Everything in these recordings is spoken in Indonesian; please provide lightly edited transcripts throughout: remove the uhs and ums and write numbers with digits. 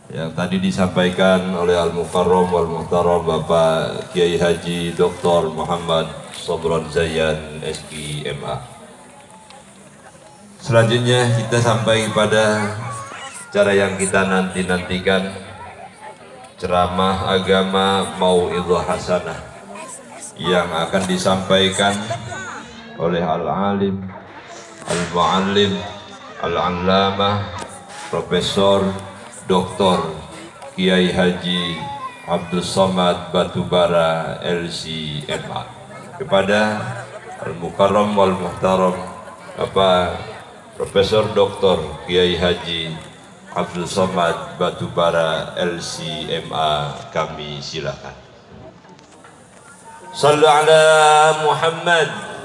yang tadi disampaikan oleh Al-Mukarram wal Muhtaram Bapak Kiai Haji Dr. Muhammad Sobron Zayan SPMA. Selanjutnya kita sampai pada cara yang kita nantikan, ceramah agama Mau'izah Hasanah yang akan disampaikan oleh Al-Alim, Al-Muallim, Al-Allamah, Profesor Dr. Kiai Haji Abdul Somad Batubara LCMA. Kepada Al-Mukarram wal Muhtaram Bapak Profesor Dr. Kiai Haji Abdul Somad Batubara LCMA, kami silakan. Sallu ala Muhammad.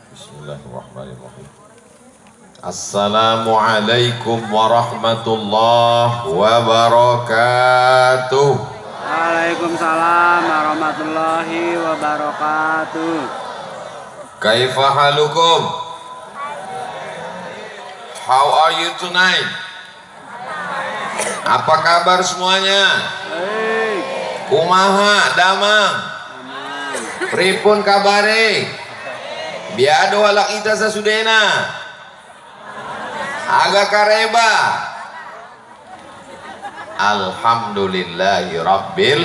Bismillahirrahmanirrahim. Assalamualaikum warahmatullahi wabarakatuh. Waalaikumsalam warahmatullahi wabarakatuh. Kaifa halukum? How are you tonight? Apa kabar semuanya? Baik. Kumaha damang? Pripun kabare? Biado walak ita sasudena. Aga kareba. Alhamdulillahi rabbil.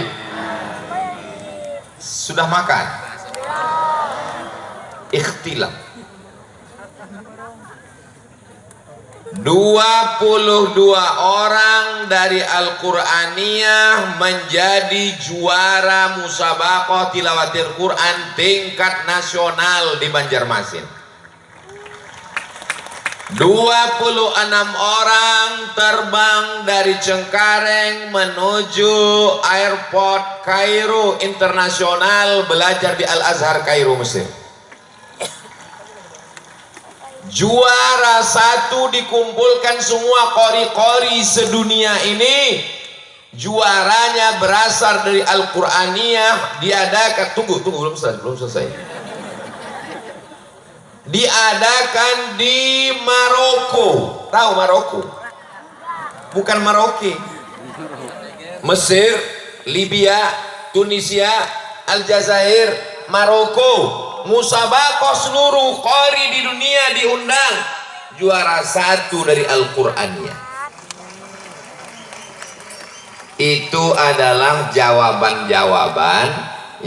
Sudah makan? Ikhtilaf. 22 orang dari Al-Qur'aniyah menjadi juara musabaqah tilawatil Quran tingkat nasional di Banjarmasin. 26 orang terbang dari Cengkareng menuju airport Kairo Internasional belajar di Al-Azhar Kairo, Mesir. Juara 1 dikumpulkan semua qori-qori sedunia ini. Juaranya berasal dari Al-Qur'aniyah, diadakan belum selesai. Diadakan di Maroko. Tahu Maroko? Bukan Maroke. Mesir, Libya, Tunisia, Aljazair, Maroko. Musabaqah seluruh qori di dunia diundang. Juara 1 dari Al-Qur'annya. Itu adalah jawaban-jawaban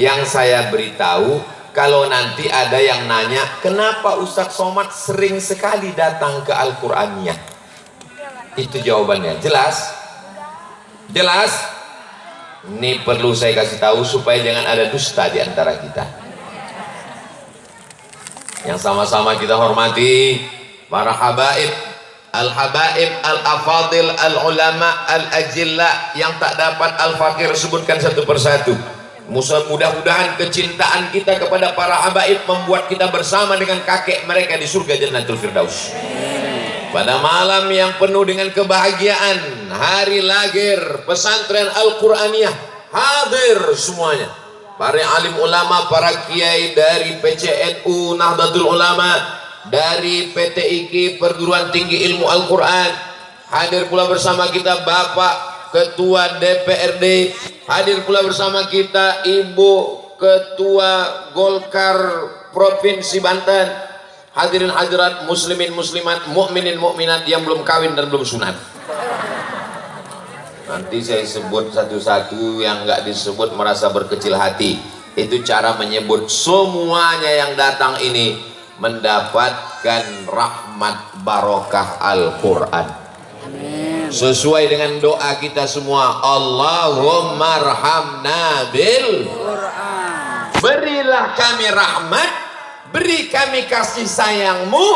yang saya beritahu. Kalau nanti ada yang nanya, kenapa Ustadz Somad sering sekali datang ke Al-Qur'annya? Itu jawabannya. Jelas? Jelas? Ini perlu saya kasih tahu supaya jangan ada dusta di antara kita. Yang sama-sama kita hormati para habaib, al-habaib, al-afadil, al-ulama, al-ajilla yang tak dapat al-fakir sebutkan satu persatu. Mudah-mudahan kecintaan kita kepada para habaib membuat kita bersama dengan kakek mereka di surga Jannatul Firdaus. Pada malam yang penuh dengan kebahagiaan, hari lahir pesantren Al-Qur'aniyah, hadir semuanya. Para alim ulama, para kiai dari PCNU Nahdlatul Ulama, dari PTIQ Perguruan Tinggi Ilmu Al-Quran, hadir pula bersama kita Bapak Ketua DPRD, hadir pula bersama kita Ibu Ketua Golkar Provinsi Banten, hadirin hadirat muslimin muslimat, mukminin mukminat yang belum kawin dan belum sunat. Nanti saya sebut satu-satu, yang nggak disebut merasa berkecil hati. Itu cara menyebut. Semuanya yang datang ini mendapatkan rahmat barokah Al-Quran. Sesuai dengan doa kita semua, Allahumma arhamna bil Quran. Berilah kami rahmat, beri kami kasih sayangmu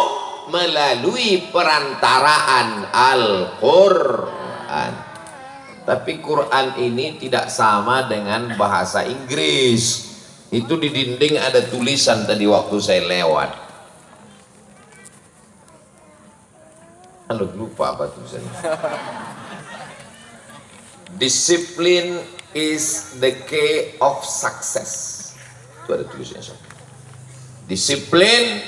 melalui perantaraan Al-Quran. Tapi Quran ini tidak sama dengan bahasa Inggris. Itu di dinding ada tulisan tadi waktu saya lewat. Lupa apa tulisannya. Disiplin is the key of success. Itu ada tulisnya. Disiplin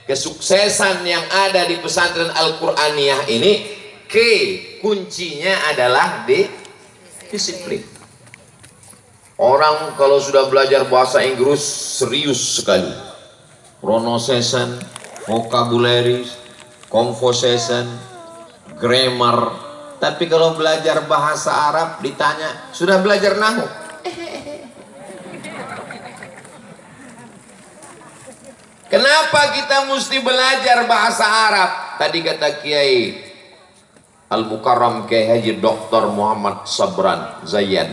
kesuksesan yang ada di pesantren Al-Qur'aniyah ini, kuncinya adalah di disiplin. Orang kalau sudah belajar bahasa Inggris serius sekali, pronunciation, vocabulary, conversation, grammar. Tapi kalau belajar bahasa Arab ditanya, sudah belajar nahwu? Kenapa kita mesti belajar bahasa Arab? Tadi kata Kiai Al-Mukarram Kiai Haji Dr. Muhammad Sabran Zayyan,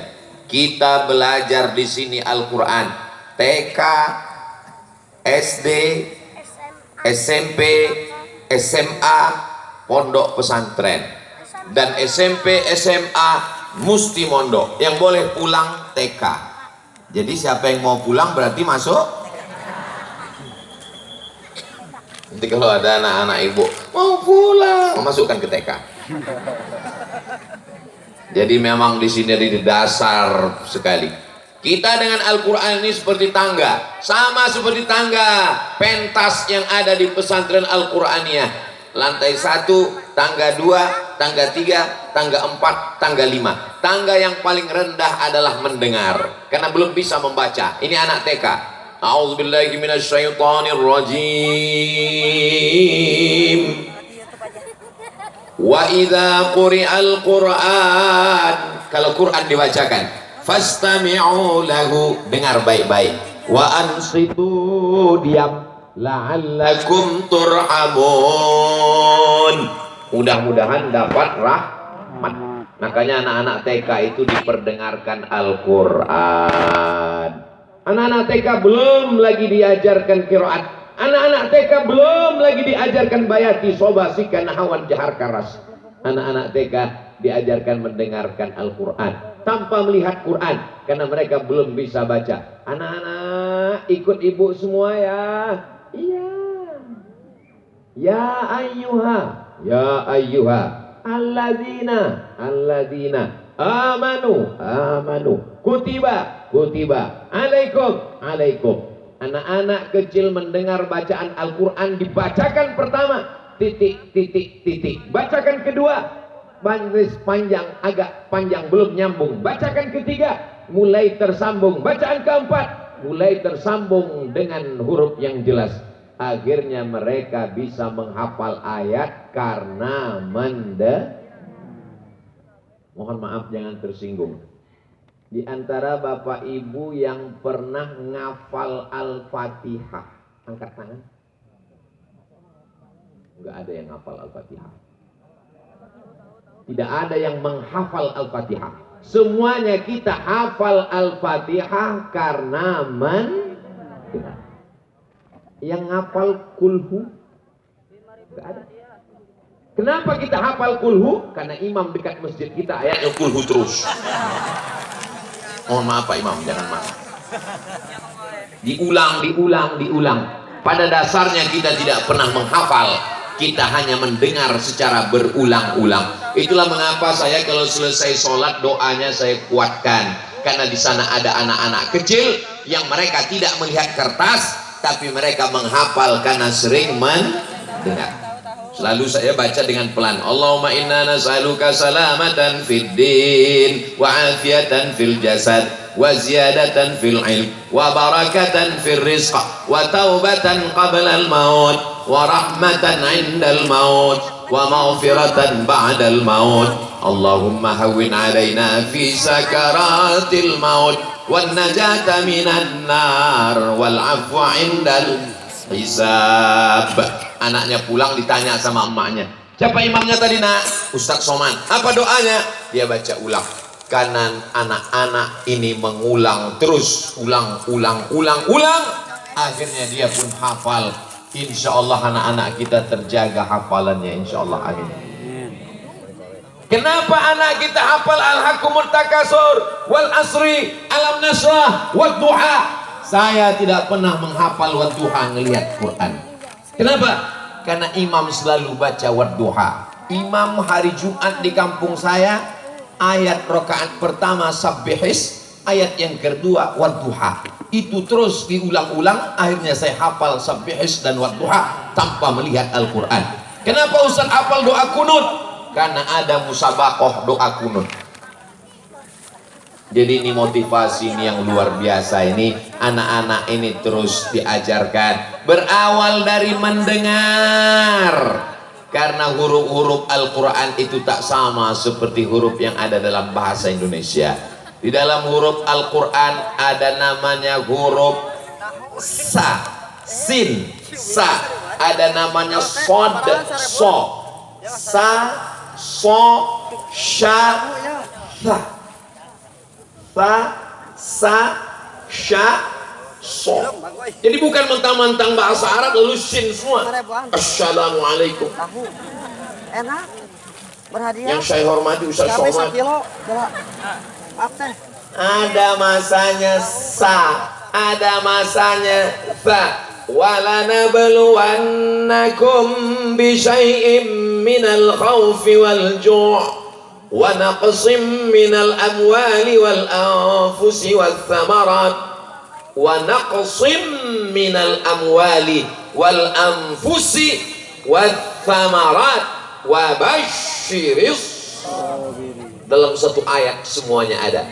kita belajar di sini Al-Quran TK, SD, SMP, SMA, pondok pesantren, dan SMP, SMA mesti mondok. Yang boleh pulang TK. Jadi siapa yang mau pulang berarti masuk. Nanti kalau ada anak-anak ibu mau pulang, masukkan ke TK. Jadi memang di sini di dasar sekali. Kita dengan Al-Quran ini seperti tangga, sama seperti tangga pentas yang ada di pesantren Al-Qur'aniyah. Lantai 1, tangga 2, tangga 3, tangga 4, tangga 5. Tangga yang paling rendah adalah mendengar, karena belum bisa membaca. Ini anak TK. A'udzubillahi minasyaitonirrajim. Wa idza quri'al Qur'an, kalau Quran dibacakan, fastami'u lahu, dengar baik-baik. Wa ansitu, diam, la'allakum turhamun, mudah-mudahan dapat rahmat. Makanya anak-anak TK itu diperdengarkan Al-Quran. Anak-anak TK belum lagi diajarkan qiraat. Anak-anak TK belum lagi diajarkan bayati, sobasikan, nahawan, jahar, karas. Anak-anak TK diajarkan mendengarkan Al-Quran tanpa melihat Quran, karena mereka belum bisa baca. Anak-anak ikut ibu semua ya. Iya. Ya ayyuha, ya ayyuha, alladzina, alladzina, amanu, amanu, kutiba, kutiba, alaikum, alaikum. Anak-anak kecil mendengar bacaan Al-Quran dibacakan pertama, titik, titik, titik. Bacakan kedua, baris panjang, agak panjang, belum nyambung. Bacakan ketiga, mulai tersambung. Bacaan keempat, mulai tersambung dengan huruf yang jelas. Akhirnya mereka bisa menghafal ayat karena Mohon maaf jangan tersinggung. Di antara bapak ibu yang pernah ngafal Al-Fatihah, angkat tangan. Enggak ada yang ngafal Al-Fatihah. Tidak ada yang menghafal Al-Fatihah. Semuanya kita hafal Al-Fatihah karena mendengar. Yang ngafal kulhu enggak ada. Kenapa kita hafal kulhu? Karena imam dekat masjid kita ayatnya kulhu terus. Mohon maaf Pak Imam, jangan marah. Diulang, diulang, diulang. Pada dasarnya kita tidak pernah menghafal, kita hanya mendengar secara berulang-ulang. Itulah mengapa saya kalau selesai sholat doanya saya kuatkan, karena di sana ada anak-anak kecil yang mereka tidak melihat kertas, tapi mereka menghafal karena sering mendengar. Selalu saya baca dengan pelan. Allahumma inna nas'aluka salamatan fid din wa afiatan fil jasad wa ziyadatan fil ilm wa barakatan fil rizq wa taubatan qabla al maut wa rahmatan 'inda al maut wa maghfiratan ba'da al maut. Allahumma hawwin 'alaina fi sakaratil maut wan najata minan nar wal 'afwa 'indal hisab. Anaknya pulang ditanya sama emaknya, siapa imamnya tadi nak? Ustadz Soman. Apa doanya? Dia baca ulang. Karena anak-anak ini mengulang terus, ulang. Akhirnya dia pun hafal. Insya Allah anak-anak kita terjaga hafalannya. Insya Allah, amin. Kenapa anak kita hafal Al-Hakumut Takasur, Wal Asri, Alam Nasrah, Wad Duha? Saya tidak pernah menghafal Wad Duha ngelihat Quran. Kenapa? Karena imam selalu baca Wadduha. Imam hari Jumat di kampung saya ayat rakaat pertama sabbihis, ayat yang kedua wadduha. Itu terus diulang-ulang, akhirnya saya hafal sabbihis dan wadduha tanpa melihat Al-Quran. Kenapa Ustaz hafal doa kunut? Karena ada musabaqah doa kunut. Jadi ini motivasi ini yang luar biasa, ini anak-anak ini terus diajarkan berawal dari mendengar, karena huruf-huruf Al-Quran itu tak sama seperti huruf yang ada dalam bahasa Indonesia. Di dalam huruf Al-Quran ada namanya huruf sa, sin, sa, ada namanya sod, so, sa, so, sha, sa, sa, sa, sha, so. Jadi bukan mentang-mentang bahasa Arab lalu sin semua. Assalamualaikum. Enak. Berhadiah. Yang saya hormati Ustaz Cabai Somad. 1 kilo. Maaf teh. Ada masanya sa, ada masanya sa. وَلَنَبْلُوَنَّكُمْ بِشَيْءٍ مِّنَ الْخَوْفِ وَالْجُوعِ وَنَقْصٍ مِّنَ الْأَمْوَالِ وَالْأَنفُسِ وَالثَّمَرَاتِ وَنَقْصٍ مِّنَ الْأَمْوَالِ وَالْأَنفُسِ وَالثَّمَرَاتِ وَبَشِّرِ الصَّابِرِينَ. Dalam satu ayat semuanya ada.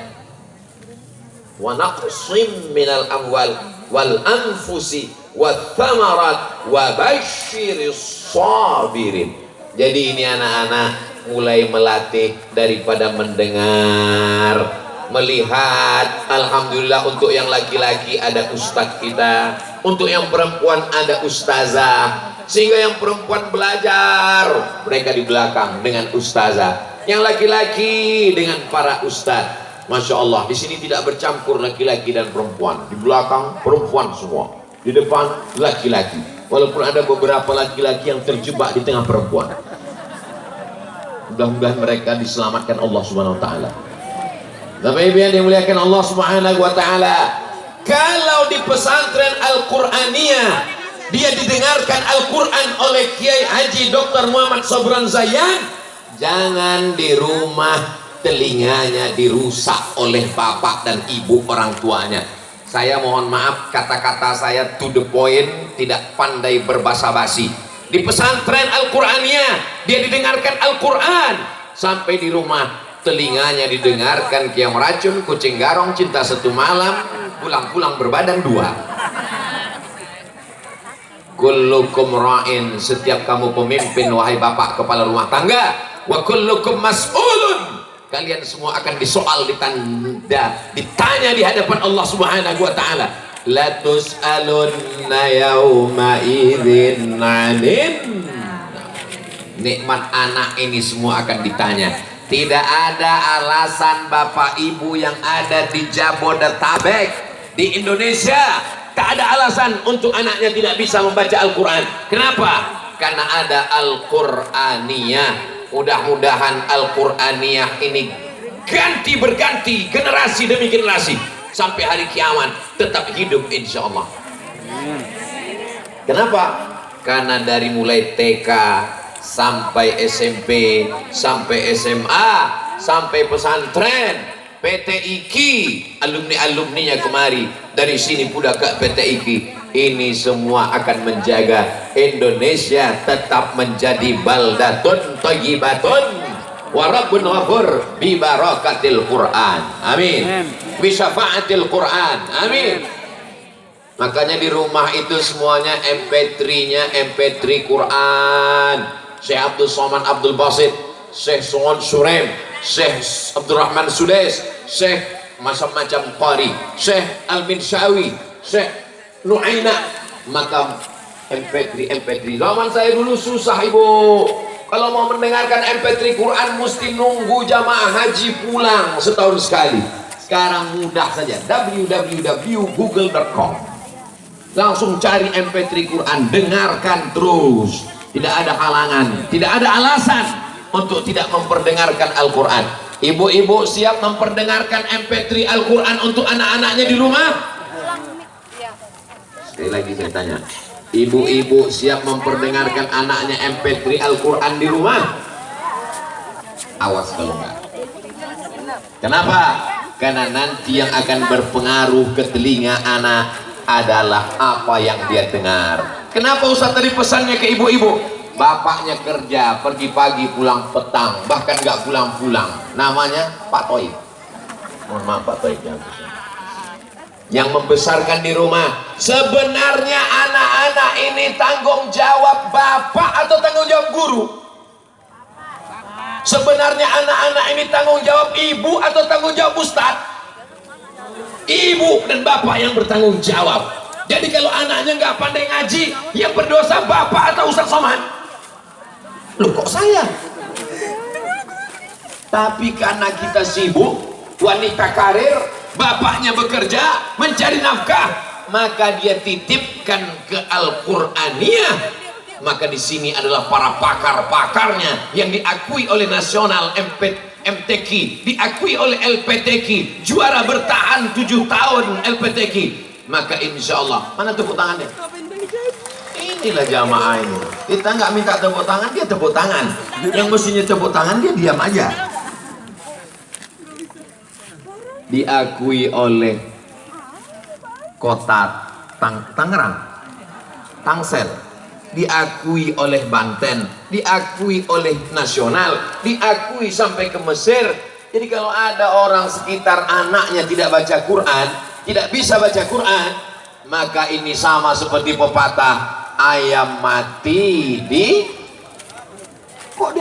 وَنَقْصٍ مِّنَ الْأَمْوَالِ وَالْأَنفُسِ wathamarat wa basyiris sabirin. Jadi ini anak-anak mulai melatih daripada mendengar, melihat. Alhamdulillah untuk yang laki-laki ada ustadz kita, untuk yang perempuan ada ustazah, sehingga yang perempuan belajar mereka di belakang dengan ustazah, yang laki-laki dengan para ustadz. Masya Allah, di sini tidak bercampur laki-laki dan perempuan, di belakang perempuan semua, di depan laki-laki, walaupun ada beberapa laki-laki yang terjebak di tengah perempuan. Mudah-mudahan mereka diselamatkan Allah Subhanahu wa taala. Bapak Ibu yang dimuliakan Allah Subhanahu wa taala, kalau di pesantren Al-Qur'aniyah dia didengarkan Al-Qur'an oleh Kiai Haji Dr. Muhammad Sobran Zayan, jangan di rumah telinganya dirusak oleh bapak dan ibu orang tuanya. Saya mohon maaf, kata-kata saya to the point, tidak pandai berbasa-basi. Di pesantren Al-Qur'aniyah dia didengarkan Al-Qur'an, sampai di rumah telinganya didengarkan Kiam Racun, Kucing Garong, Cinta Satu Malam, Pulang-pulang Berbadan Dua. Kullukum ra'in, setiap kamu pemimpin wahai bapak kepala rumah tangga, wa kullukum mas'ulun, kalian semua akan disoal, ditanya di hadapan Allah Subhanahu wa taala. La tus'alunna yauma idzin 'anin. Nikmat anak ini semua akan ditanya. Tidak ada alasan bapak ibu yang ada di Jabodetabek, di Indonesia, tak ada alasan untuk anaknya tidak bisa membaca Al-Quran. Kenapa? Karena ada Al-Qur'aniyah. Mudah-mudahan Al-Qur'aniyah ini berganti generasi demi generasi sampai hari kiamat tetap hidup insya Allah. Kenapa? Karena dari mulai TK sampai SMP sampai SMA sampai pesantren, PTIQ, alumni-alumninya kemari dari sini pula ke PTIQ, ini semua akan menjaga Indonesia tetap menjadi baldatun thayyibatun wa rabbun ghafur bi barakatil Quran. Amin. Bi syafaatil Quran. Amin. Makanya di rumah itu semuanya MP3-nya MP3 Quran. Syekh Abdul Somad Abdul Basit, Syekh Suwan Surem, Syekh Abdurrahman Sudes, Syekh macam-macam qari, Syekh Al-Minshawi, Syekh Nu'aina, maka MP3. Zaman saya dulu susah ibu, kalau mau mendengarkan MP3 Quran mesti nunggu jamaah haji pulang setahun sekali. Sekarang mudah saja, www.google.com, langsung cari MP3 Quran, dengarkan terus, tidak ada halangan, tidak ada alasan untuk tidak memperdengarkan Al-Quran. Ibu-ibu siap memperdengarkan MP3 Al-Quran untuk anak-anaknya di rumah? Sekali lagi saya tanya, ibu-ibu siap memperdengarkan anaknya MP3 Al-Quran di rumah? Awas kalau enggak. Kenapa? Karena nanti yang akan berpengaruh ke telinga anak adalah apa yang dia dengar. Kenapa Ustaz tadi pesannya ke ibu-ibu? Bapaknya kerja, pergi pagi pulang petang, bahkan nggak pulang-pulang. Namanya Pak Toib. Mohon maaf Pak Toib yang membesarkan di rumah. Sebenarnya anak-anak ini tanggung jawab bapak atau tanggung jawab guru? Sebenarnya anak-anak ini tanggung jawab ibu atau tanggung jawab ustadz? Ibu dan bapak yang bertanggung jawab. Jadi kalau anaknya nggak pandai ngaji, yang berdosa bapak atau Ustadz Somad? Loh kok saya? Tapi karena kita sibuk, wanita karir, bapaknya bekerja mencari nafkah, maka dia titipkan ke Al-Qur'aniyah. Maka di sini adalah para pakar-pakarnya yang diakui oleh nasional MTQ, diakui oleh LPTQ, juara bertahan 7 tahun LPTQ. Maka insya Allah, mana tepuk tangannya? Inilah jamaah ini. Kita nggak minta tepuk tangan, dia tepuk tangan. Yang mestinya tepuk tangan, dia diam aja. Diakui oleh kota Tangerang, Tangsel, diakui oleh Banten, diakui oleh nasional, diakui sampai ke Mesir. Jadi kalau ada orang sekitar anaknya tidak baca Quran, tidak bisa baca Quran, maka ini sama seperti pepatah ayam mati di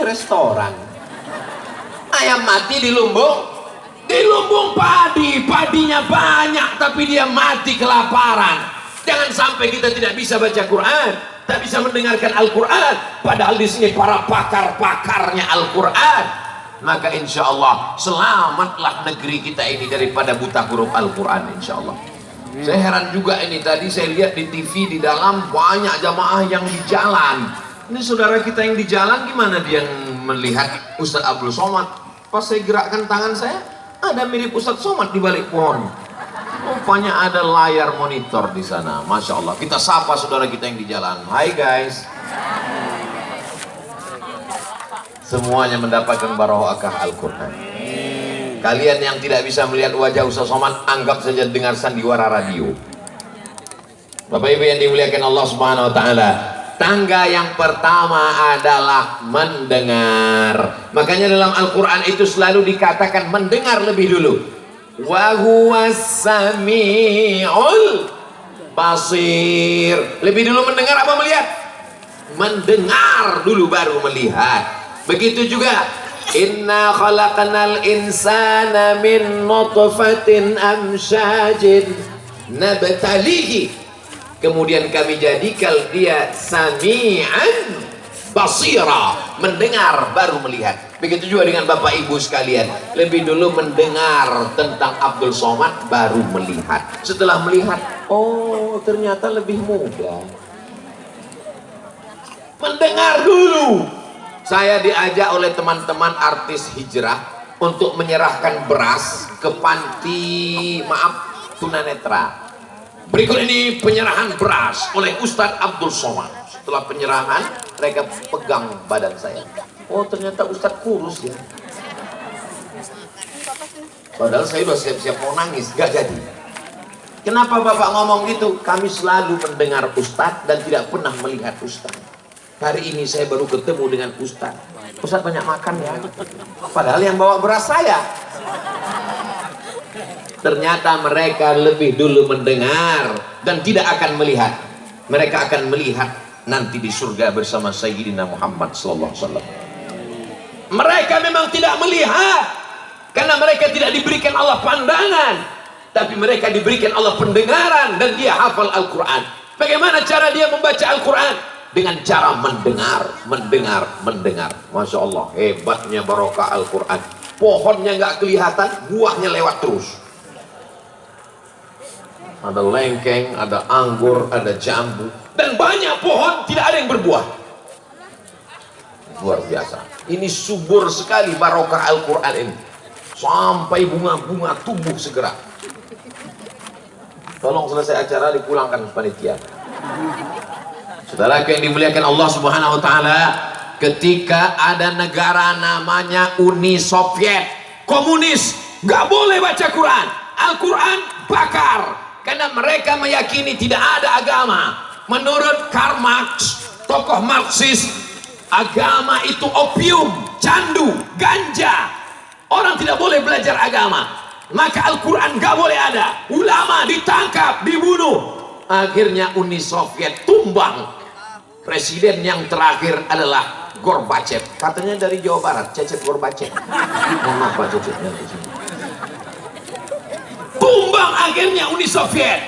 restoran. Ayam mati di lumbung padi, padinya banyak tapi dia mati kelaparan. Jangan sampai kita tidak bisa baca Quran, tak bisa mendengarkan Al-Quran, padahal di sini para pakar-pakarnya Al-Quran. Maka insya Allah selamatlah negeri kita ini daripada buta huruf Al-Quran, insya Allah. Saya heran juga ini, tadi saya lihat di TV di dalam banyak jamaah yang di jalan. Ini saudara kita yang di jalan, gimana dia melihat Ustadz Abdul Somad? Pas saya gerakkan tangan saya, ada mirip Ustadz Somad di balik pohon. Rupanya ada layar monitor di sana. Masya Allah. Kita sapa saudara kita yang di jalan. Hai guys. Semuanya mendapatkan barokah Al-Quran. Kalian yang tidak bisa melihat wajah Ustaz Somad, anggap saja dengar sandiwara radio. Bapak Ibu yang dimuliakan Allah Subhanahu wa taala, tangga yang pertama adalah mendengar. Makanya dalam Al-Quran itu selalu dikatakan mendengar lebih dulu. Wa huwas sami'ul basir. Lebih dulu mendengar apa melihat? Mendengar dulu baru melihat. Begitu juga inna khalaqnal insana min nutfatin amsyajin nabtalihi. Kemudian kami jadikan dia sami'an basira, mendengar baru melihat. Begitu juga dengan Bapak Ibu sekalian, lebih dulu mendengar tentang Abdul Somad baru melihat. Setelah melihat, oh ternyata lebih mudah. Mendengar dulu. Saya diajak oleh teman-teman artis hijrah untuk menyerahkan beras ke panti tunanetra. Berikut ini penyerahan beras oleh Ustadz Abdul Somad. Setelah penyerahan, mereka pegang badan saya. Oh ternyata Ustadz kurus ya. Padahal saya udah siap-siap mau nangis, gak jadi. Kenapa Bapak ngomong gitu? Kami selalu mendengar Ustadz dan tidak pernah melihat Ustadz. Hari ini saya baru ketemu dengan Ustadz. Ustadz banyak makan ya. Padahal yang bawa beras saya. Ternyata mereka lebih dulu mendengar dan tidak akan melihat. Mereka akan melihat nanti di surga bersama Sayyidina Muhammad sallallahu alaihi wasallam. Mereka memang tidak melihat karena mereka tidak diberikan Allah pandangan, tapi mereka diberikan Allah pendengaran dan dia hafal Al-Quran. Bagaimana cara dia membaca Al-Quran? Dengan cara mendengar. Masya Allah, hebatnya barokah Al-Quran. Pohonnya nggak kelihatan, buahnya lewat terus. Ada lengkeng, ada anggur, ada jambu, dan banyak pohon tidak ada yang berbuah. Luar biasa. Ini subur sekali barokah Al-Quran ini. Sampai bunga-bunga tumbuh segera. Tolong selesai acara dipulangkan panitia. Saudara yang dimuliakan Allah Subhanahu wa taala, ketika ada negara namanya Uni Soviet komunis nggak boleh baca Quran. Al-Quran bakar, karena mereka meyakini tidak ada agama. Menurut Karl Marx, tokoh Marxis, agama itu opium, candu, ganja. Orang tidak boleh belajar agama, maka Al-Quran nggak boleh ada. Ulama ditangkap, dibunuh. Akhirnya Uni Soviet tumbang. Presiden yang terakhir adalah Gorbachev, katanya dari Jawa Barat, Cecep Gorbachev. Mohon maaf Pak Cecepnya di sini. Tumbang akhirnya Uni Soviet,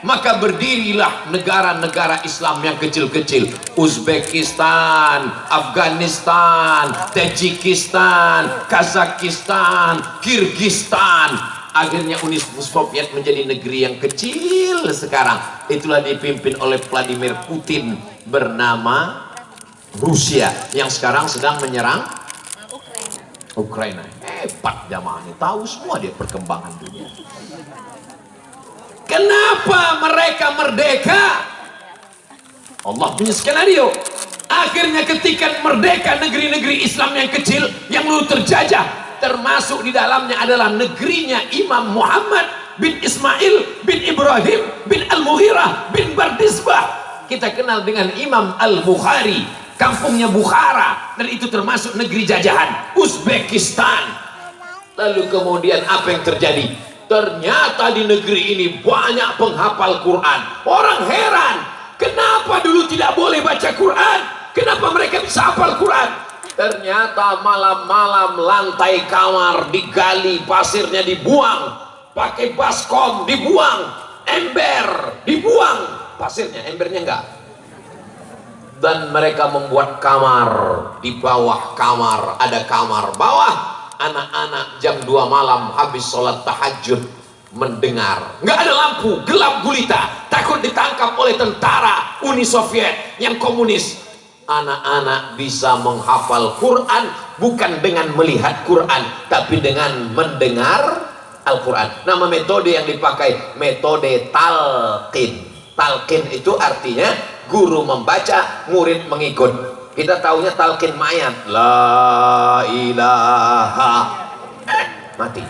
maka berdirilah negara-negara Islam yang kecil-kecil. Uzbekistan, Afghanistan, Tajikistan, Kazakhstan, Kirgistan. Akhirnya Uni Soviet menjadi negeri yang kecil sekarang. Itulah dipimpin oleh Vladimir Putin bernama Rusia, yang sekarang sedang menyerang Ukraina. Hebat jamaah ini, tahu semua dia perkembangan dunia. Kenapa mereka merdeka? Allah punya skenario. Akhirnya ketika merdeka negeri-negeri Islam yang kecil yang dulu terjajah, termasuk di dalamnya adalah negerinya Imam Muhammad bin Ismail bin Ibrahim bin Al-Mughirah bin Bardisbah. Kita kenal dengan Imam Al-Bukhari, kampungnya Bukhara, dan itu termasuk negeri jajahan Uzbekistan. Lalu kemudian apa yang terjadi? Ternyata di negeri ini banyak penghafal Quran. Orang heran, kenapa dulu tidak boleh baca Quran? Kenapa mereka bisa hafal Quran? Ternyata malam-malam lantai kamar digali, pasirnya dibuang, pakai baskom dibuang, ember dibuang, pasirnya, embernya enggak. Dan mereka membuat kamar, di bawah kamar ada kamar bawah. Anak-anak jam 2 malam habis sholat tahajud mendengar, nggak ada lampu, gelap gulita, takut ditangkap oleh tentara Uni Soviet yang komunis. Anak-anak bisa menghafal Quran bukan dengan melihat Quran, tapi dengan mendengar Al-Quran. Nama metode yang dipakai metode talqin. Talqin itu artinya guru membaca, murid mengikut. Kita taunya talqin mayat, la ilaha, mati.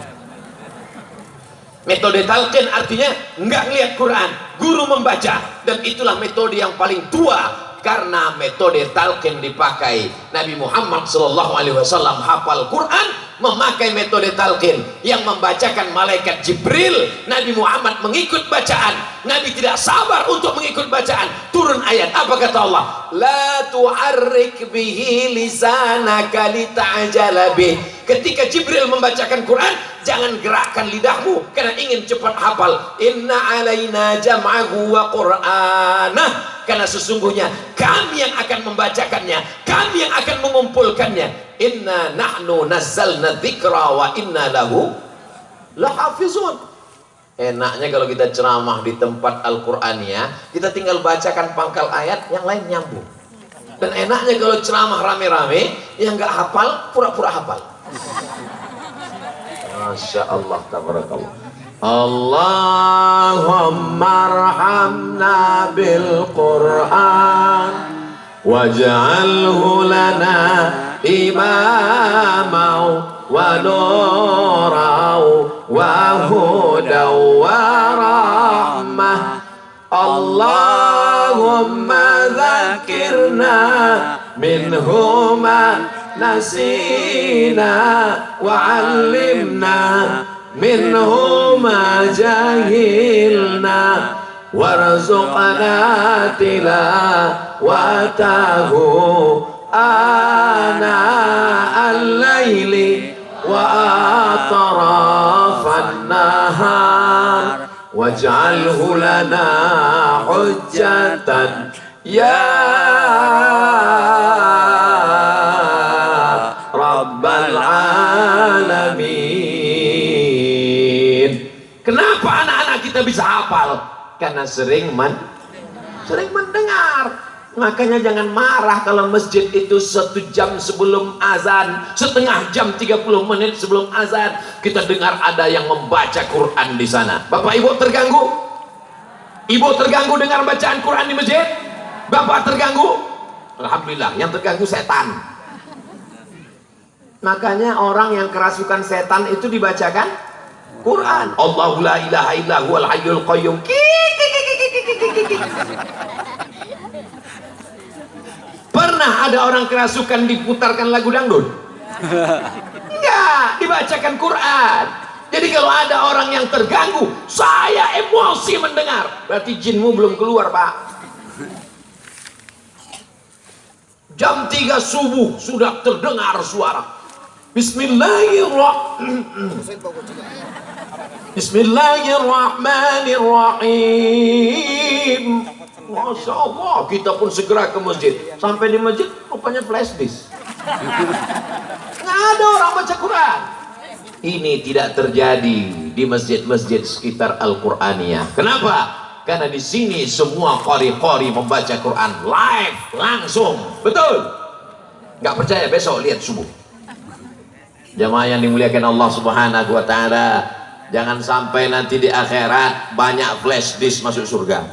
Metode talqin artinya nggak ngelihat Quran, guru membaca, dan itulah metode yang paling tua. Karena metode talqin dipakai Nabi Muhammad SAW hafal Quran, memakai metode talqin yang membacakan malaikat Jibril. Nabi Muhammad mengikut bacaan, Nabi tidak sabar untuk mengikut bacaan. Turun ayat, apa kata Allah? La tu'arrik bihi lisanaka lita'jala bih. Ketika Jibril membacakan Quran, jangan gerakkan lidahmu karena ingin cepat hafal. Inna alaina jam'ahu wa qur'anah. Karena sesungguhnya kami yang akan membacakannya, kami yang akan mengumpulkannya. Inna nahnu nazzalna dzikra wa inna lahu lahafizun. Enaknya kalau kita ceramah di tempat Al-Qur'annya, kita tinggal bacakan pangkal ayat, yang lain nyambung. Dan enaknya kalau ceramah rame-rame, yang nggak hafal pura-pura hafal. Masya Allah, tabarakallah. Allahumma arhamna bil Qur'an waj'alhu lana imama wa nura wa huda wa rahmah. Allahumma dzakirna minhuma nasina wa 'allimna minhuma jahilna warzuqna tilawatahu ana al-laili wa atrafan nahar waj'alhu lana hujjatan ya rabbal alamin. Kenapa anak-anak kita bisa hafal? Karena sering mendengar. Makanya jangan marah kalau masjid itu 1 jam sebelum azan, setengah jam 30 menit sebelum azan kita dengar ada yang membaca Quran di sana. Bapak Ibu terganggu? Ibu terganggu dengar bacaan Quran di masjid? Bapak terganggu? Alhamdulillah, yang terganggu setan. Makanya orang yang kerasukan setan itu dibacakan Quran. Allahu la ilaha illa huwal hayyul qayyum. Pernah ada orang kerasukan diputarkan lagu dangdut? Enggak, dibacakan Quran. Jadi kalau ada orang yang terganggu, saya emosi mendengar, berarti jinmu belum keluar, Pak. Jam 3 subuh sudah terdengar suara Bismillahirrahmanirrahim. Masya Allah, kita pun segera ke masjid. Sampai di masjid, rupanya flash disk. Nggak ada orang baca Quran. Ini tidak terjadi di masjid-masjid sekitar Al-Qur'aniyah. Kenapa? Karena di sini semua qari-qari membaca Quran live, langsung. Betul? Nggak percaya, besok lihat subuh. Jamaah yang dimuliakan Allah Subhanahu wa Ta'ala, jangan sampai nanti di akhirat banyak flash disk masuk surga.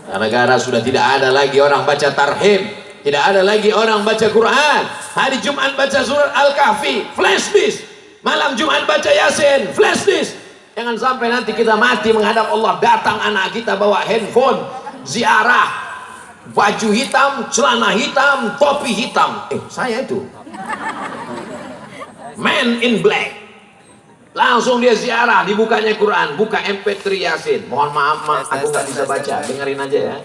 Karena sudah tidak ada lagi orang baca tarhim, tidak ada lagi orang baca Quran. Hari Jumat baca surat Al-Kahfi, flash disk. Malam Jumat baca Yasin, flash disk. Jangan sampai nanti kita mati menghadap Allah, datang anak kita bawa handphone, ziarah, baju hitam, celana hitam, topi hitam. Saya itu Man in Black. Langsung dia ziarah, dibukanya Quran, buka MP3 Yasin. Mohon maaf, Mak, aku nggak bisa baca, dengerin aja ya.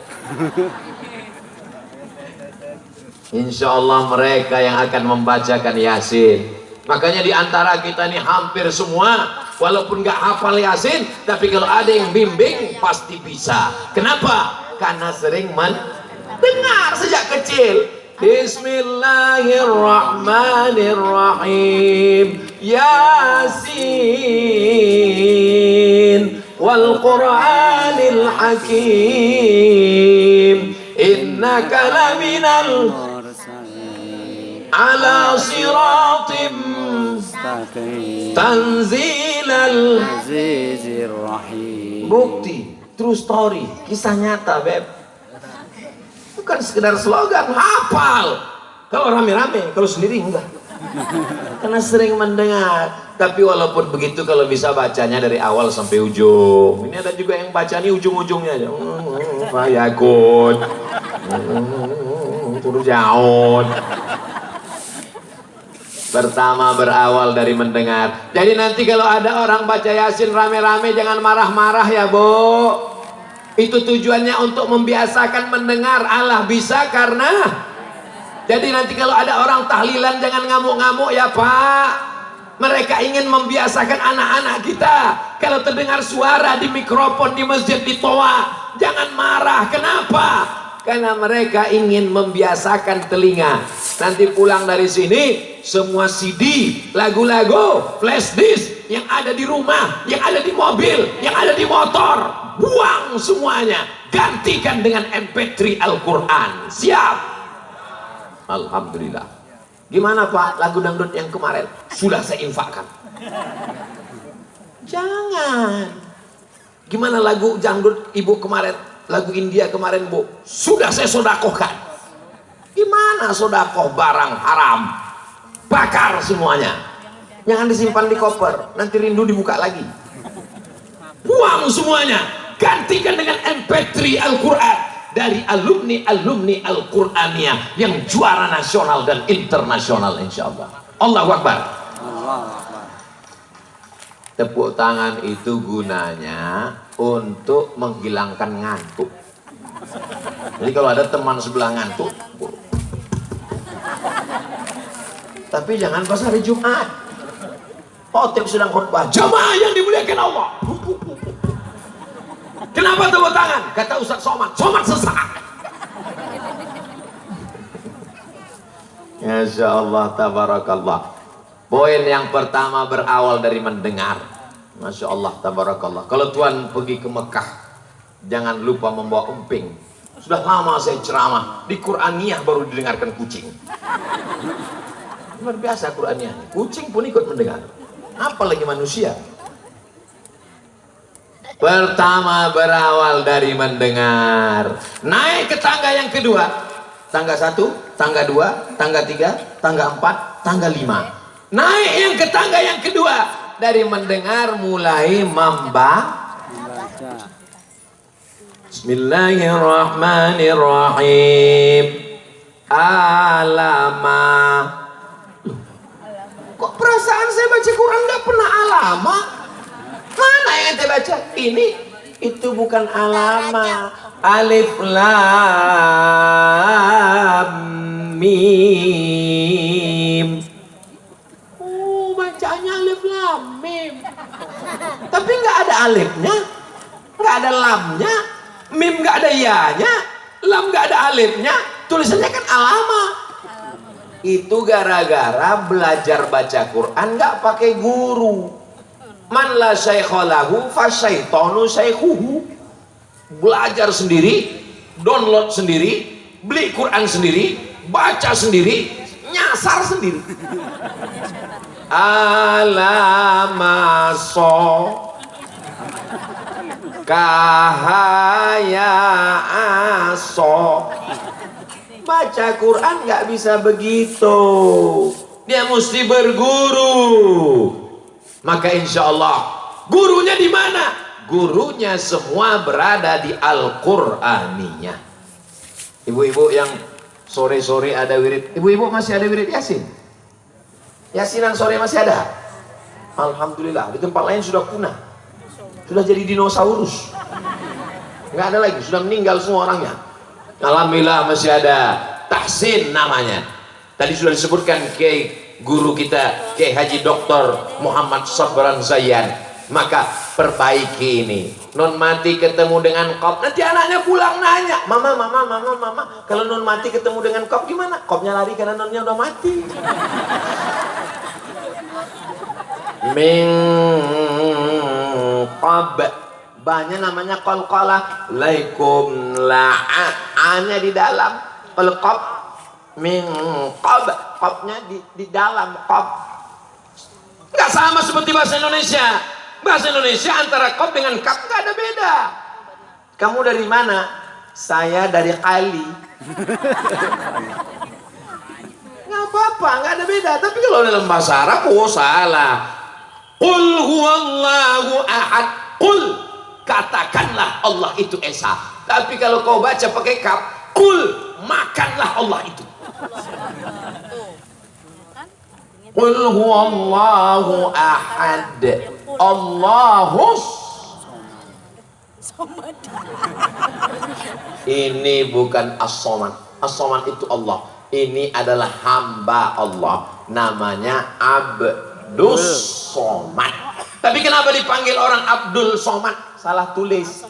Insya Allah mereka yang akan membacakan Yasin. Makanya di antara kita ini hampir semua, walaupun nggak hafal Yasin, tapi kalau ada yang bimbing pasti bisa. Kenapa? Karena sering mendengar sejak kecil. Bismillahirrahmanirrahim. Yasin wal Qur'anil Hakim. Innaka laminal ala siratim tanzilal Azizir Rahim. Bukti, true story, kisah nyata, Beb. Bukan sekedar slogan, hafal. Kalau rame-rame, kalau sendiri enggak. Karena sering mendengar. Tapi walaupun begitu, kalau bisa bacanya dari awal sampai ujung. Ini ada juga yang baca nih ujung-ujungnya aja. Fayakun. Turjaun. Pertama berawal dari mendengar. Jadi nanti kalau ada orang baca Yasin rame-rame, jangan marah-marah ya, Bu. Itu tujuannya untuk membiasakan mendengar. Allah bisa karena. Jadi nanti kalau ada orang tahlilan, jangan ngamuk-ngamuk ya, Pak. Mereka ingin membiasakan anak-anak kita. Kalau terdengar suara di mikrofon di masjid, di toa, jangan marah. Kenapa? Karena mereka ingin membiasakan telinga. Nanti pulang dari sini, semua CD, lagu-lagu, flash disk yang ada di rumah, yang ada di mobil, yang ada di motor, buang semuanya, gantikan dengan MP3 Al-Quran. Siap? Alhamdulillah. Gimana, Pak, lagu dangdut yang kemarin? Sudah saya infakkan. Jangan. Gimana lagu dangdut Ibu kemarin? Lagu India kemarin, Bu? Sudah saya sodakohkan. Gimana sodakoh barang haram? Bakar semuanya. Jangan disimpan di koper, nanti rindu dibuka lagi. Buang semuanya, gantikan dengan MP3 Al-Quran dari alumni Al-Quraniyah yang juara nasional dan internasional, insya Allah. Allahu Akbar. Tepuk tangan itu gunanya untuk menghilangkan ngantuk. Jadi kalau ada teman sebelah ngantuk, tapi jangan pas hari Jumat. Khotib sedang khutbah, jamaah yang dimuliakan Allah. Kenapa tepuk tangan? Kata Ustaz Somad, Somad sesak. Masya Allah, tabarakallah. Poin yang pertama berawal dari mendengar. Masya Allah, tabarakallah. Kalau Tuhan pergi ke Mekah, jangan lupa membawa emping. Sudah lama saya ceramah, di Quraniyah baru didengarkan kucing. Luar biasa Quraniyah. Kucing pun ikut mendengar. Apalagi manusia. Pertama berawal dari mendengar. Naik ke tangga yang kedua. Tangga 1, tangga 2, tangga 3, tangga 4, tangga 5. Naik yang ke tangga yang kedua. dari mendengar mulai Membaca. Bismillahirrahmanirrahim. Alama. Kok perasaan saya baca Quran nggak pernah alama? Mana yang ente baca? Ini itu bukan alama. Alif lam mim. Oh, bacanya alif lam mim. Tapi nggak ada alifnya, nggak ada lamnya, mim nggak ada ya-nya, lam nggak ada alifnya. Tulisannya kan alama. Itu gara-gara belajar baca Quran nggak pakai guru. Man la syaikha lahu fasyaitonu syaikhuhu. Belajar sendiri, download sendiri, beli Quran sendiri, baca sendiri, nyasar sendiri. Alamaso kahaya aso. Baca Quran nggak bisa begitu, dia mesti berguru. Maka insya Allah gurunya di mana? Gurunya semua berada di Al-Qur'aniyah. Ibu-ibu yang sore-sore ada wirid, ibu-ibu masih ada wirid Yasin? Yasinan sore masih ada? Alhamdulillah. Di tempat lain sudah punah, sudah jadi dinosaurus, nggak ada lagi, sudah meninggal semua orangnya. Alhamdulillah masih ada tahsin namanya. Tadi sudah disebutkan Kiai guru kita Kiai Haji Dr. Muhammad Sabran Zayan. Maka perbaiki ini. Non mati ketemu dengan kop, nanti anaknya pulang nanya, mama, kalau non mati ketemu dengan kop gimana? Kopnya lari karena nonnya udah mati. Min qab, banyak namanya qalqalah. Laikum la'a, a-nya di dalam. Qalqab min qab, qabnya di dalam qab. Enggak sama seperti bahasa Indonesia. Bahasa Indonesia antara qab dengan kap nggak ada beda. Kamu dari mana? Saya dari kali. Nggak apa-apa, nggak ada beda. Tapi kalau dalam bahasa Arab, oh salah. Qul huwallahu ahad. Qul, katakanlah Allah itu esa. Tapi kalau kau baca pakai kap, qul, makanlah Allah itu. Qul huwallahu ahad. Allahus. Ini bukan as-somad. As-somad itu Allah. Ini adalah hamba Allah. Namanya Abdus Somad. Tapi kenapa dipanggil orang Abdul Somad? Salah tulis.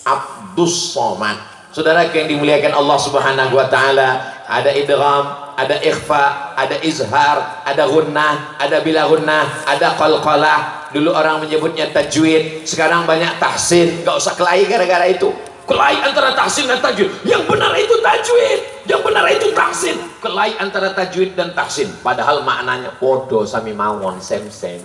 Abdus Somad. Saudara yang dimuliakan Allah Subhanahu wa taala, ada idgham, ada ikhfa, ada izhar, ada gunnah, ada bila gunnah, ada qalqalah. Dulu orang menyebutnya tajwid, sekarang banyak tahsin. Gak usah kelahi gara-gara itu. Kelahi antara tahsin dan tajwid. Yang benar itu tajwid, yang benar itu tahsin. Kelahi antara tajwid dan tahsin, padahal maknanya podo sami mawon, sem-sem.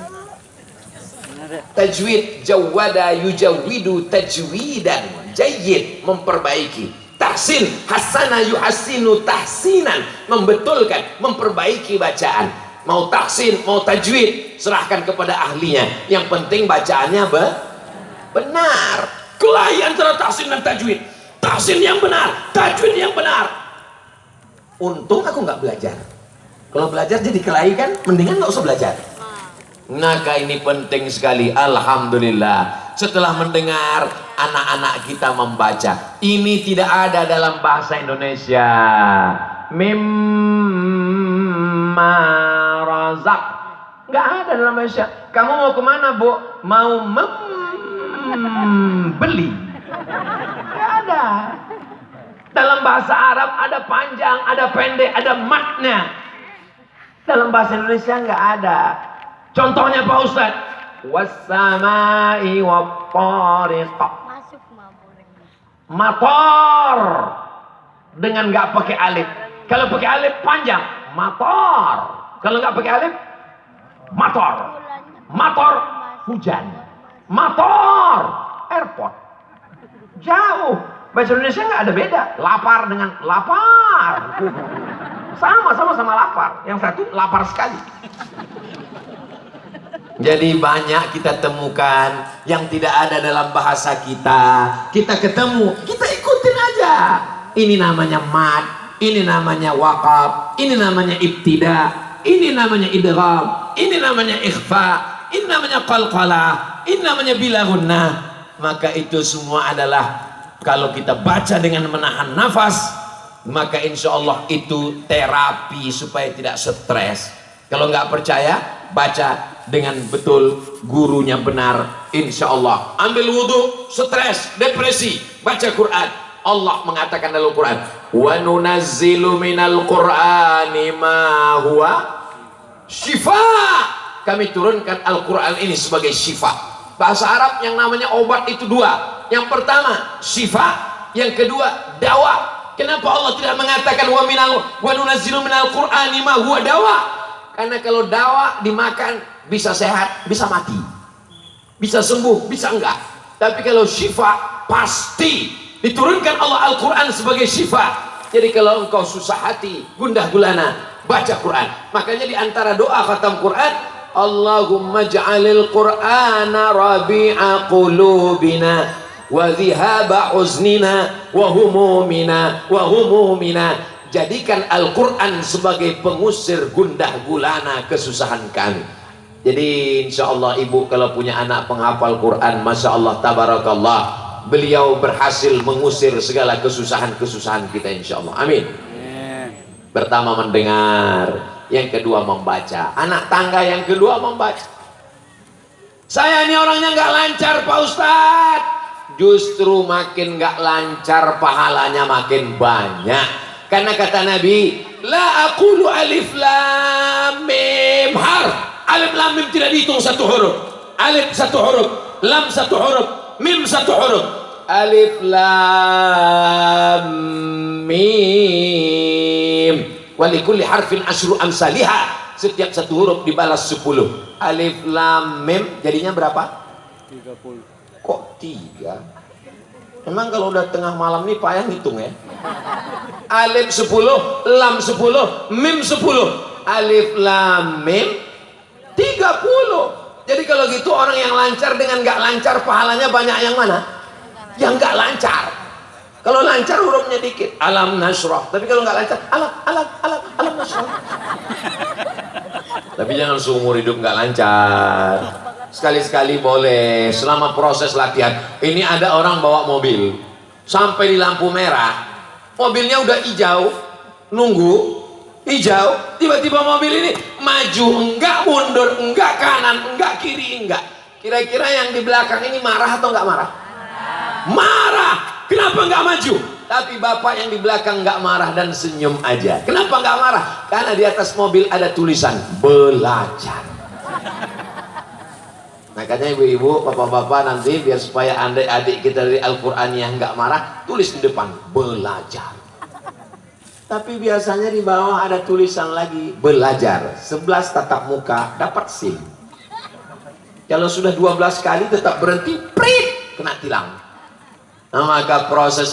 Tajwid jawada yujawidu tajwidan, jayyid, memperbaiki. Tahsin hasana yuhasinu tahsinan, membetulkan, memperbaiki bacaan. Mau tahsin, mau tajwid, serahkan kepada ahlinya. Yang penting bacaannya benar. Kelahi antara tahsin dan tajwid. Tahsin yang benar, tajwid yang benar. Untung aku nggak belajar. Kalau belajar jadi kelahi kan, mendingan nggak usah belajar. Maka ini penting sekali. Alhamdulillah, setelah mendengar anak-anak kita membaca, ini tidak ada dalam bahasa Indonesia. Mimma razaq, nggak ada dalam Indonesia. Kamu mau kemana, Bu? Mau membeli? Nggak ada. Dalam bahasa Arab ada panjang, ada pendek, ada matnya. Dalam bahasa Indonesia nggak ada. Contohnya Pak Ustadz, wassamai wattariq, motor dengan nggak pakai alif. Kalau pakai alif panjang, motor. Kalau nggak pakai alif, motor. Motor hujan, motor airport. Jauh. Bahasa Indonesia nggak ada beda. Lapar dengan lapar, sama lapar. Yang satu lapar sekali. Jadi banyak kita temukan yang tidak ada dalam bahasa kita. Kita ketemu, kita ikutin aja. Ini namanya mad, ini namanya waqaf, ini namanya ibtida, ini namanya idgham, ini namanya ikhfa, ini namanya qalqalah, ini namanya bila gunnah. Maka itu semua adalah kalau kita baca dengan menahan nafas, maka insya Allah itu terapi supaya tidak stres. Kalau nggak percaya, baca dengan betul, gurunya benar, insya Allah. Ambil wudhu, stres, depresi, baca Quran. Allah mengatakan dalam Quran, wa nunazzilu minal Qur'ani ma huwa syifa. Kami turunkan Al-Quran ini sebagai syifa. Bahasa Arab yang namanya obat itu dua. Yang pertama syifa, yang kedua dawa. Kenapa Allah tidak mengatakan wa nunazzilu minal Qur'ani ma huwa dawa? Karena kalau dawa dimakan bisa sehat, bisa mati, bisa sembuh, bisa enggak. Tapi kalau syifa pasti diturunkan Allah Al-Quran sebagai syifa. Jadi kalau engkau susah hati, gundah gulana, baca Quran. Makanya di antara doa khatam Quran, Allahumma ja'alil Qur'ana rabi'a qulubina wa dhihaba uznina wa humumina. Jadikan Al-Quran sebagai pengusir gundah gulana kesusahan kami. Jadi insya Allah ibu kalau punya anak penghafal Quran, masya Allah tabarakallah, beliau berhasil mengusir segala kesusahan-kesusahan kita insya Allah. Amin. Pertama mendengar, yang kedua membaca. Anak tangga yang kedua membaca. Saya ini orangnya nggak lancar Pak Ustadz. Justru makin nggak lancar pahalanya makin banyak. Karena kata Nabi, la aqulu alif lam mim harf. Alif lam mim tidak dihitung satu huruf. Alif satu huruf, lam satu huruf, mim satu huruf. Alif lam mim. Walikulli harfin asyru amsalihah. Setiap satu huruf dibalas 10. Alif lam mim jadinya berapa? 30. Kok 3? Memang kalau udah tengah malam nih payah ngitung ya. Alif 10, lam 10, mim 10. Alif lam mim 30. Jadi kalau gitu orang yang lancar dengan nggak lancar pahalanya banyak yang mana? Yang nggak lancar. Kalau lancar hurufnya dikit, alam nasrah. Tapi kalau nggak lancar, alam nasrah. Tapi jangan seumur hidup nggak lancar. Sekali-sekali boleh, selama proses latihan. Ini ada orang bawa mobil sampai di lampu merah, mobilnya udah hijau, nunggu hijau, tiba-tiba mobil ini maju enggak, mundur enggak, kanan enggak, kiri enggak. Kira-kira yang di belakang ini marah atau enggak marah? Marah. Kenapa enggak maju? Tapi bapak yang di belakang enggak marah dan senyum aja. Kenapa enggak marah? Karena di atas mobil ada tulisan belajar. Makanya ibu-ibu, bapak-bapak nanti biar supaya adik-adik kita dari Al-Quran yang nggak marah, tulis di depan belajar. Tapi biasanya di bawah ada tulisan lagi belajar. 11 tatap muka dapat SIM. Kalau sudah 12 kali tetap berhenti, prit, kena tilang. Nah, maka proses